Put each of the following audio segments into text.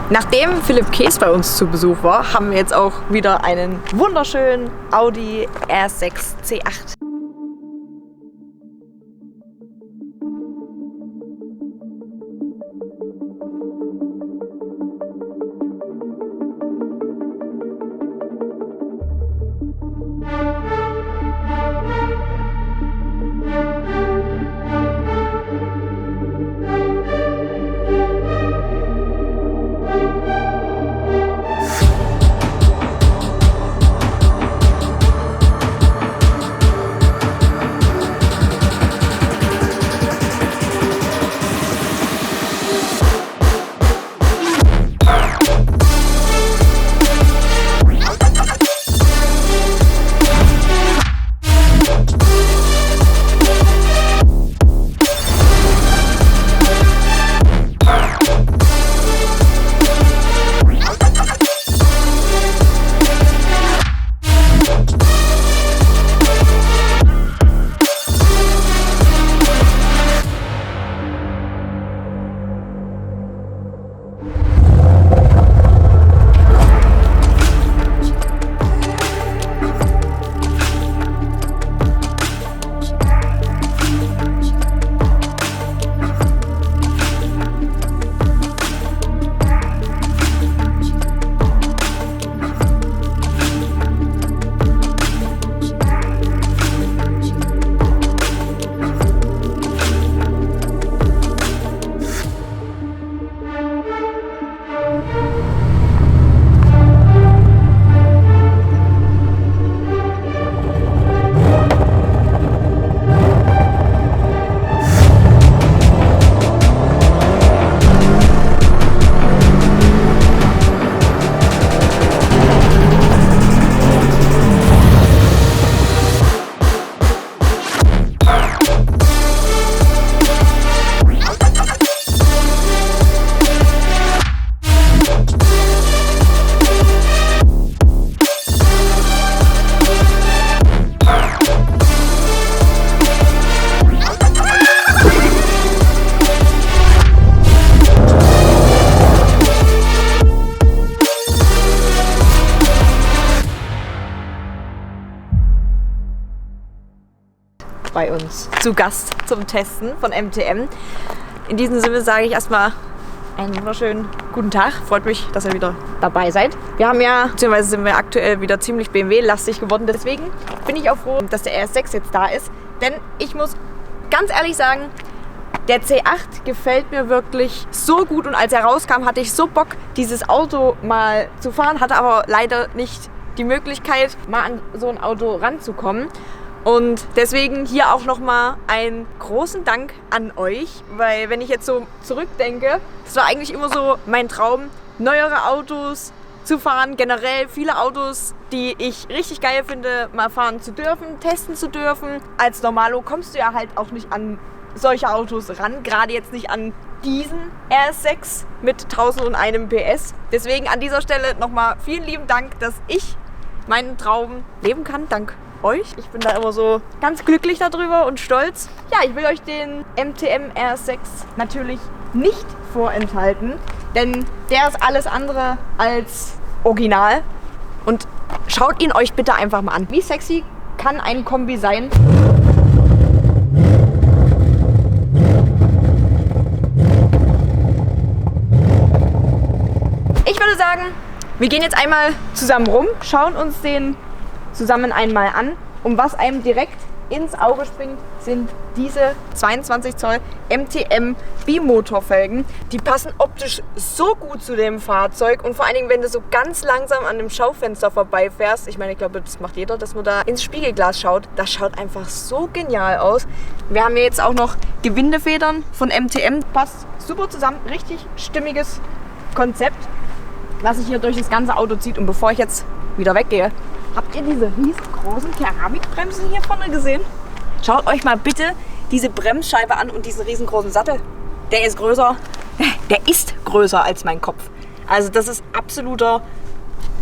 Nachdem Philipp Kees bei uns zu Besuch war, haben wir jetzt auch wieder einen wunderschönen Audi R6 C8. Bei uns zu Gast zum Testen von MTM. In diesem Sinne sage ich erstmal einen wunderschönen guten Tag. Freut mich, dass ihr wieder dabei seid. Wir haben ja, beziehungsweise sind wir aktuell wieder ziemlich BMW-lastig geworden. Deswegen bin ich auch froh, dass der RS6 jetzt da ist. Denn ich muss ganz ehrlich sagen, der C8 gefällt mir wirklich so gut. Und als er rauskam, hatte ich so Bock, dieses Auto mal zu fahren. Hatte aber leider nicht die Möglichkeit, mal an so ein Auto ranzukommen. Und deswegen hier auch nochmal einen großen Dank an euch, weil wenn ich jetzt so zurückdenke, es war eigentlich immer so mein Traum, neuere Autos zu fahren, generell viele Autos, die ich richtig geil finde, mal fahren zu dürfen, testen zu dürfen. Als Normalo kommst du ja halt auch nicht an solche Autos ran, gerade jetzt nicht an diesen RS6 mit 1001 PS. Deswegen an dieser Stelle nochmal vielen lieben Dank, dass ich meinen Traum leben kann, dank euch. Ich bin da immer so ganz glücklich darüber und stolz. Ja, ich will euch den MTM RS6 natürlich nicht vorenthalten, denn der ist alles andere als original. Und schaut ihn euch bitte einfach mal an. Wie sexy kann ein Kombi sein? Ich würde sagen, wir gehen jetzt einmal zusammen rum, schauen uns den zusammen einmal an. Und was einem direkt ins Auge springt, sind diese 22 Zoll MTM Bimotorfelgen. Die passen optisch so gut zu dem Fahrzeug und vor allen Dingen, wenn du so ganz langsam an dem Schaufenster vorbeifährst, ich meine, ich glaube, das macht jeder, dass man da ins Spiegelglas schaut, das schaut einfach so genial aus. Wir haben hier jetzt auch noch Gewindefedern von MTM, passt super zusammen, richtig stimmiges Konzept, was sich hier durch das ganze Auto zieht. Und bevor ich jetzt wieder weggehe, habt ihr diese riesengroßen Keramikbremsen hier vorne gesehen? Schaut euch mal bitte diese Bremsscheibe an und diesen riesengroßen Sattel. Der ist größer als mein Kopf. Also das ist absoluter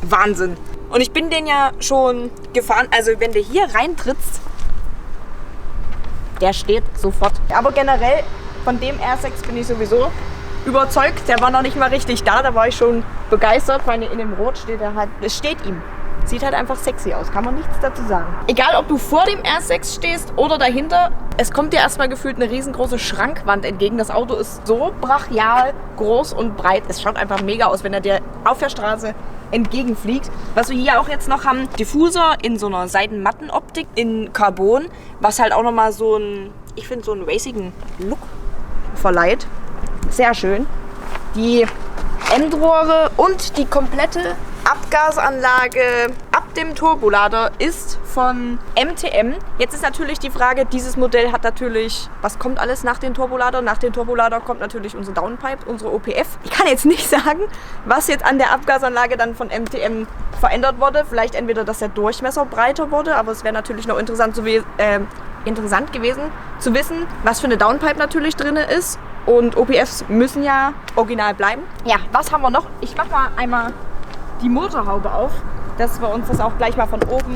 Wahnsinn. Und ich bin den ja schon gefahren, also wenn du hier reintrittst, der steht sofort. Aber generell von dem R6 bin ich sowieso überzeugt. Der war noch nicht mal richtig da war ich schon begeistert, weil in dem Rot steht er halt, es steht ihm. Sieht halt einfach sexy aus, kann man nichts dazu sagen. Egal, ob du vor dem R6 stehst oder dahinter, es kommt dir erstmal gefühlt eine riesengroße Schrankwand entgegen. Das Auto ist so brachial, groß und breit. Es schaut einfach mega aus, wenn er dir auf der Straße entgegenfliegt. Was wir hier auch jetzt noch haben, Diffusor in so einer Seitenmattenoptik in Carbon, was halt auch nochmal so ein, ich finde, so einen racigen Look verleiht. Sehr schön. Die Endrohre und die komplette Abgasanlage ab dem Turbolader ist von MTM. Jetzt ist natürlich die Frage, dieses Modell hat natürlich, was kommt alles nach dem Turbolader? Nach dem Turbolader kommt natürlich unsere Downpipe, unsere OPF. Ich kann jetzt nicht sagen, was jetzt an der Abgasanlage dann von MTM verändert wurde. Vielleicht entweder, dass der Durchmesser breiter wurde, aber es wäre natürlich noch interessant gewesen zu wissen, was für eine Downpipe natürlich drin ist. Und OPFs müssen ja original bleiben. Ja, was haben wir noch? Ich mache mal einmal die Motorhaube auf, dass wir uns das auch gleich mal von oben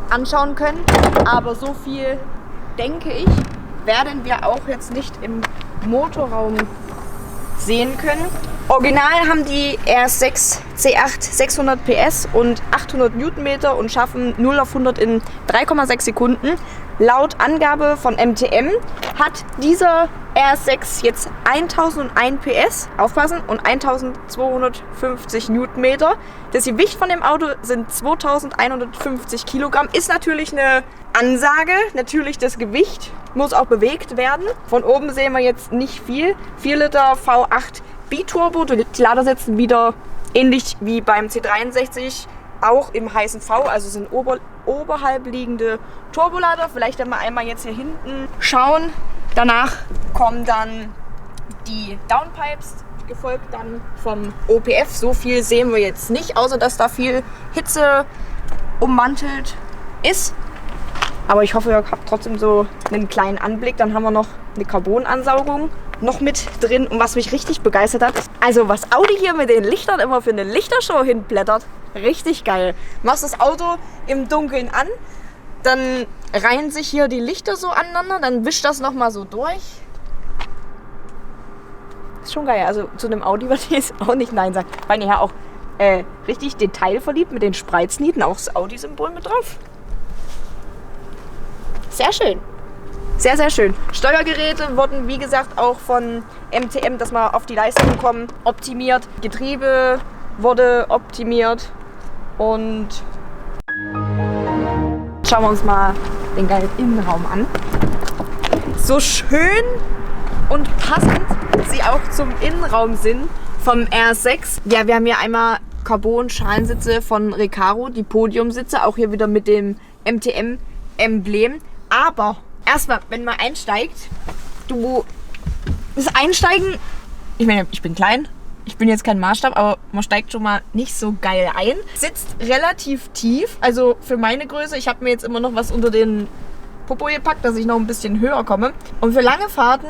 anschauen können. Aber so viel, denke ich, werden wir auch jetzt nicht im Motorraum sehen können. Original haben die R6 C8 600 PS und 800 Newtonmeter und schaffen 0 auf 100 in 3,6 Sekunden. Laut Angabe von MTM hat dieser R6 jetzt 1001 PS, aufpassen, und 1250 Newtonmeter. Das Gewicht von dem Auto sind 2150 Kilogramm. Ist natürlich eine Ansage, natürlich das Gewicht muss auch bewegt werden. Von oben sehen wir jetzt nicht viel. 4 Liter V8 Biturbo, die Lader sitzen ähnlich wie beim C63, auch im heißen V, also sind oberhalb liegende Turbolader. Vielleicht einmal jetzt hier hinten schauen. Danach kommen dann die Downpipes, gefolgt dann vom OPF. So viel sehen wir jetzt nicht, außer dass da viel Hitze ummantelt ist. Aber ich hoffe, ihr habt trotzdem so einen kleinen Anblick. Dann haben wir noch eine Carbon-Ansaugung noch mit drin. Und was mich richtig begeistert hat, also was Audi hier mit den Lichtern immer für eine Lichtershow hinblättert, richtig geil. Machst das Auto im Dunkeln an, dann reihen sich hier die Lichter so aneinander, dann wischt das nochmal so durch. Ist schon geil. Also zu einem Audi würde ich jetzt auch nicht Nein sagen. Weil ja auch richtig detailverliebt mit den Spreiznieten, auch das Audi-Symbol mit drauf. Sehr schön. Sehr, sehr schön. Steuergeräte wurden, wie gesagt, auch von MTM, dass wir auf die Leistung kommen, optimiert. Getriebe wurde optimiert. Und schauen wir uns mal den geilen Innenraum an. So schön und passend sie auch zum Innenraum sind vom R6. Ja, wir haben hier einmal Carbon-Schalensitze von Recaro, die Podiumsitze, auch hier wieder mit dem MTM-Emblem. Aber erstmal, wenn man einsteigt, das Einsteigen, ich meine, ich bin klein, ich bin jetzt kein Maßstab, aber man steigt schon mal nicht so geil ein. Sitzt relativ tief, also für meine Größe, ich habe mir jetzt immer noch was unter den Popo gepackt, dass ich noch ein bisschen höher komme. Und für lange Fahrten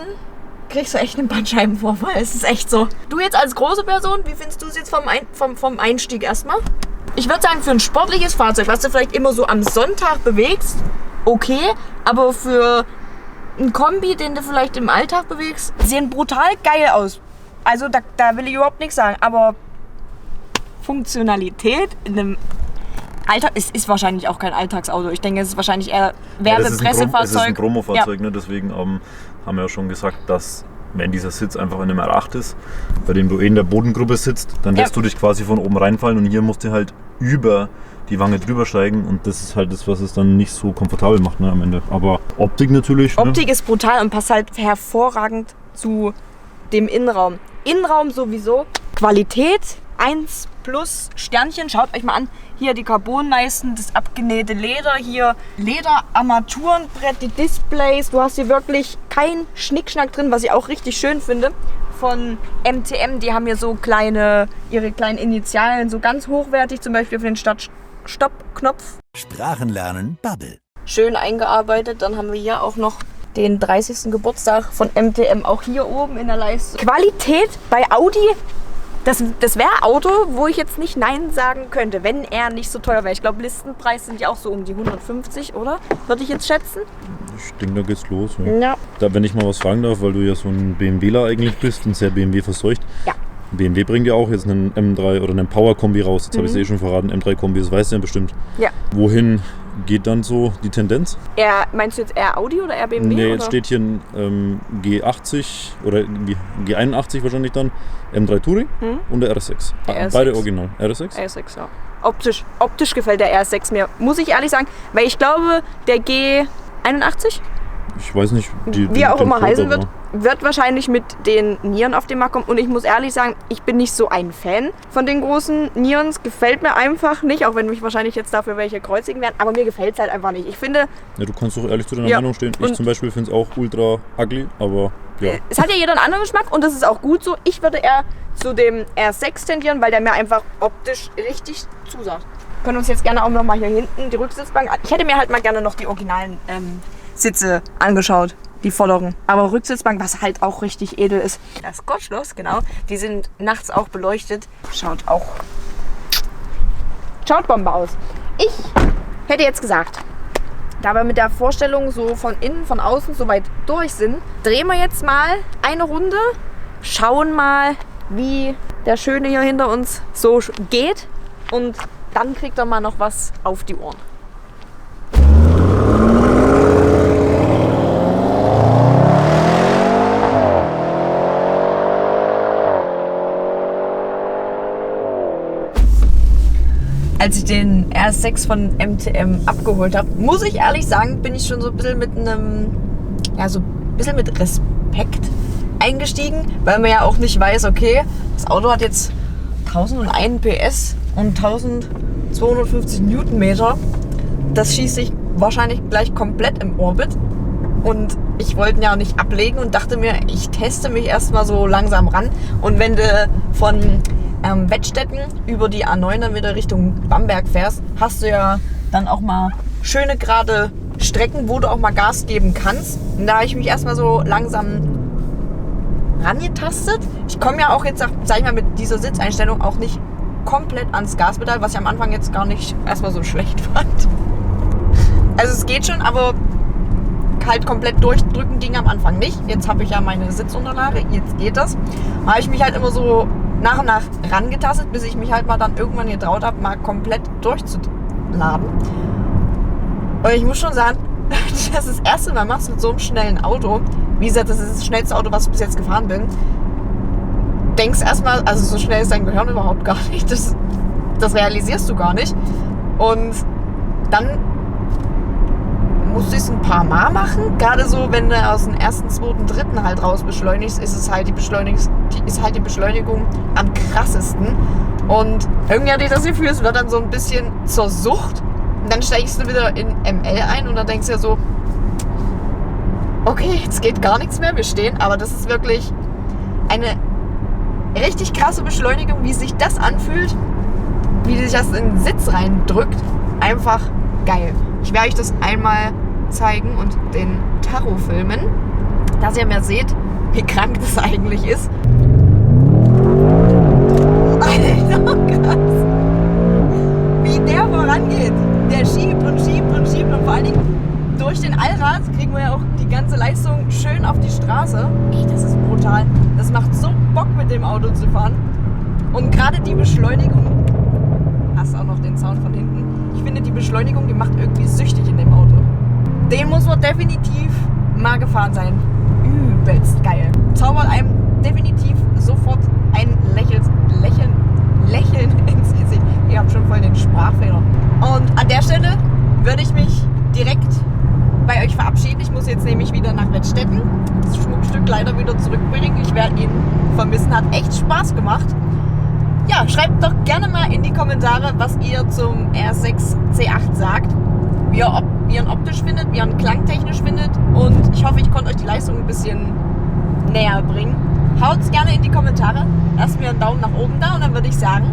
kriegst du echt einen Bandscheibenvorfall, es ist echt so. Du jetzt als große Person, wie findest du es jetzt vom Einstieg erstmal? Ich würde sagen, für ein sportliches Fahrzeug, was du vielleicht immer so am Sonntag bewegst, okay, aber für einen Kombi, den du vielleicht im Alltag bewegst, sehen brutal geil aus. Also da will ich überhaupt nichts sagen, aber Funktionalität in einem Alltag, es ist wahrscheinlich auch kein Alltagsauto. Ich denke, es ist wahrscheinlich eher Werbepressefahrzeug. Es ist ein Promofahrzeug, ja. Ne? Deswegen haben wir ja schon gesagt, dass wenn dieser Sitz einfach in einem R8 ist, bei dem du in der Bodengruppe sitzt, dann lässt du dich quasi von oben reinfallen und hier musst du halt über die Wange drüber steigen und das ist halt das, was es dann nicht so komfortabel macht, ne, am Ende. Aber Optik natürlich. Optik ist brutal und passt halt hervorragend zu dem Innenraum. Innenraum sowieso. Qualität 1 plus Sternchen. Schaut euch mal an. Hier die Carbonleisten, das abgenähte Leder. Hier Lederarmaturenbrett, die Displays. Du hast hier wirklich kein Schnickschnack drin, was ich auch richtig schön finde. Von MTM, die haben hier so ihre kleinen Initialen, so ganz hochwertig, zum Beispiel für den Start-Stopp-Knopf. Sprachenlernen Bubble. Schön eingearbeitet. Dann haben wir hier auch noch den 30. Geburtstag von MTM, auch hier oben in der Leiste. Qualität bei Audi Das wäre ein Auto, wo ich jetzt nicht Nein sagen könnte, wenn er nicht so teuer wäre. Ich glaube, Listenpreis sind ja auch so um die 150, oder? Würde ich jetzt schätzen. Ich denke, da geht's los. Ja. Ja. Da, wenn ich mal was fragen darf, weil du ja so ein BMWler eigentlich bist und sehr BMW verseucht. Ja. BMW bringt ja auch jetzt einen M3 oder einen Power-Kombi raus. Jetzt habe ich es schon verraten, M3-Kombi, das weißt du ja bestimmt. Ja. Wohin geht dann so die Tendenz? Meinst du jetzt eher Audi oder eher BMW? Nee, jetzt oder? steht hier ein G80 oder G81 wahrscheinlich dann, M3 Touring und der RS6. Der RS6. Beide original. RS6? RS6, ja. Optisch gefällt der RS6 mir, muss ich ehrlich sagen, weil ich glaube, der G81, Ich weiß nicht, wie auch immer Code, heißen aber wird wahrscheinlich mit den Nieren auf den Markt kommen. Und ich muss ehrlich sagen, ich bin nicht so ein Fan von den großen Nieren. Gefällt mir einfach nicht, auch wenn mich wahrscheinlich jetzt dafür welche kreuzigen werden. Aber mir gefällt es halt einfach nicht. Ich finde... Ja, du kannst doch ehrlich zu deiner Ja, Meinung stehen. Ich und- zum Beispiel finde es auch ultra ugly, aber ja. Es hat ja jeder einen anderen Geschmack und das ist auch gut so. Ich würde eher zu dem RS6 tendieren, weil der mir einfach optisch richtig zusagt. Wir können uns jetzt gerne auch noch mal hier hinten die Rücksitzbank an. Ich hätte mir halt mal gerne noch die originalen Sitze angeschaut, die vorderen. Aber Rücksitzbank, was halt auch richtig edel ist. Das Scotchschloss, genau. Die sind nachts auch beleuchtet. Schaut Bombe aus. Ich hätte jetzt gesagt, da wir mit der Vorstellung so von innen, von außen so weit durch sind, drehen wir jetzt mal eine Runde, schauen mal, wie der Schöne hier hinter uns so geht und dann kriegt er mal noch was auf die Ohren. Als ich den RS6 von MTM abgeholt habe, muss ich ehrlich sagen, bin ich schon so ein bisschen mit mit Respekt eingestiegen, weil man ja auch nicht weiß, okay, das Auto hat jetzt 1001 PS und 1250 Newtonmeter. Das schießt sich wahrscheinlich gleich komplett im Orbit. Und ich wollte ihn ja auch nicht ablegen und dachte mir, ich teste mich erstmal so langsam ran. Und wenn du von Wettstetten über die A9 dann wieder Richtung Bamberg fährst, hast du ja dann auch mal schöne gerade Strecken, wo du auch mal Gas geben kannst. Und da habe ich mich erstmal so langsam rangetastet. Ich komme ja auch jetzt, sag ich mal, mit dieser Sitzeinstellung auch nicht komplett ans Gaspedal, was ich am Anfang jetzt gar nicht erstmal so schlecht fand. Also es geht schon, aber halt komplett durchdrücken ging am Anfang nicht. Jetzt habe ich ja meine Sitzunterlage, jetzt geht das. Da habe ich mich halt immer so nach und nach rangetastet, bis ich mich halt mal dann irgendwann getraut habe, mal komplett durchzuladen. Und ich muss schon sagen, das ist das erste Mal machst du mit so einem schnellen Auto. Wie gesagt, das ist das schnellste Auto, was ich bis jetzt gefahren bin. Denkst erstmal, also so schnell ist dein Gehirn überhaupt gar nicht. Das realisierst du gar nicht. Und dann musst du es ein paar Mal machen. Gerade so, wenn du aus dem ersten, zweiten, dritten halt raus beschleunigst, ist halt die Beschleunigung am krassesten. Und irgendwie hatte ich das Gefühl, es wird dann so ein bisschen zur Sucht. Und dann steigst du wieder in ML ein und dann denkst du ja so, okay, jetzt geht gar nichts mehr, wir stehen. Aber das ist wirklich eine richtig krasse Beschleunigung, wie sich das anfühlt, wie sich das in den Sitz reindrückt. Einfach geil. Ich werde euch das einmal zeigen und den Tacho filmen, dass ihr mehr seht, wie krank das eigentlich ist. Alter, krass. Wie der vorangeht. Der schiebt und schiebt und schiebt und vor allen Dingen durch den Allrad kriegen wir ja auch die ganze Leistung schön auf die Straße. Ey, das ist brutal. Das macht so Bock, mit dem Auto zu fahren. Und gerade die Beschleunigung, hast auch noch den Sound von hinten. Ich finde, die Beschleunigung, die macht irgendwie süchtig in dem Auto. Den muss man definitiv mal gefahren sein. Übelst geil. Zaubert einem definitiv sofort ein Lächeln ins Gesicht. Ihr habt schon voll den Sprachfehler. Und an der Stelle würde ich mich direkt bei euch verabschieden. Ich muss jetzt nämlich wieder nach Wettstetten das Schmuckstück leider wieder zurückbringen. Ich werde ihn vermissen. Hat echt Spaß gemacht. Ja, schreibt doch gerne mal in die Kommentare, was ihr zum RS6 C8 sagt. Wie ihr ihn optisch findet, wie ihr ihn klangtechnisch findet. Und ich hoffe, ich konnte euch die Leistung ein bisschen näher bringen. Haut's gerne in die Kommentare. Lasst mir einen Daumen nach oben da und dann würde ich sagen,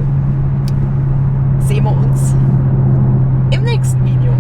sehen wir uns im nächsten Video.